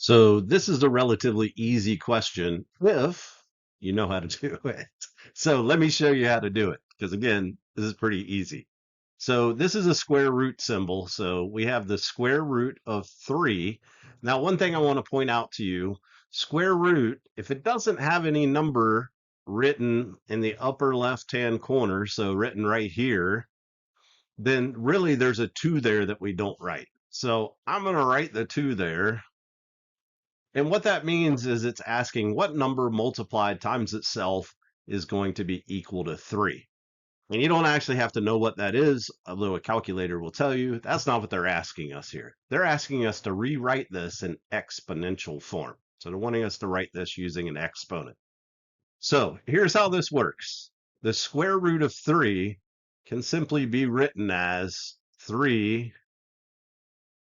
So this is a relatively easy question if you know how to do it. So let me show you how to do it because again, this is pretty easy. So this is a square root symbol. So we have the square root of 3. Now, one thing I want to point out to you, square root, if it doesn't have any number written in the upper left-hand corner, so written right here, then really there's a 2 there that we don't write. So I'm going to write the 2 there. And what that means is it's asking what number multiplied times itself is going to be equal to 3. And you don't actually have to know what that is, although a calculator will tell you. That's not what they're asking us here. They're asking us to rewrite this in exponential form. So they're wanting us to write this using an exponent. So here's how this works. The square root of 3 can simply be written as 3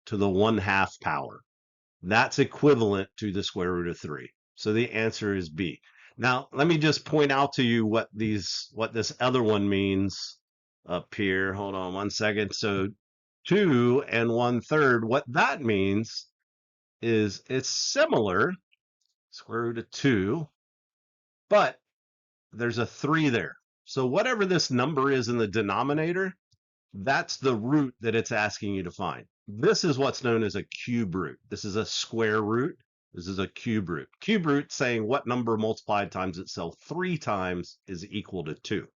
to the 1/2 power. That's equivalent to the square root of 3. So the answer is B. Now, let me just point out to you what this other one means up here. Hold on one second. So 2 and 1/3, what that means is it's similar, square root of 2, but there's a 3 there. So whatever this number is in the denominator, that's the root that it's asking you to find. This is what's known as a cube root. This is a square root. This is a cube root. Cube root saying what number multiplied times itself 3 times is equal to 2.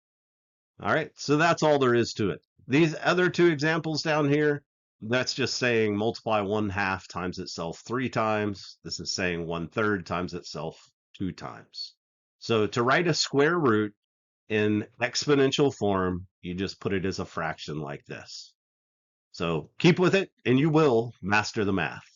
All right, so that's all there is to it. These other 2 examples down here, that's just saying multiply 1/2 times itself 3 times. This is saying 1/3 times itself 2 times. So to write a square root in exponential form, you just put it as a fraction like this. So keep with it and you will master the math.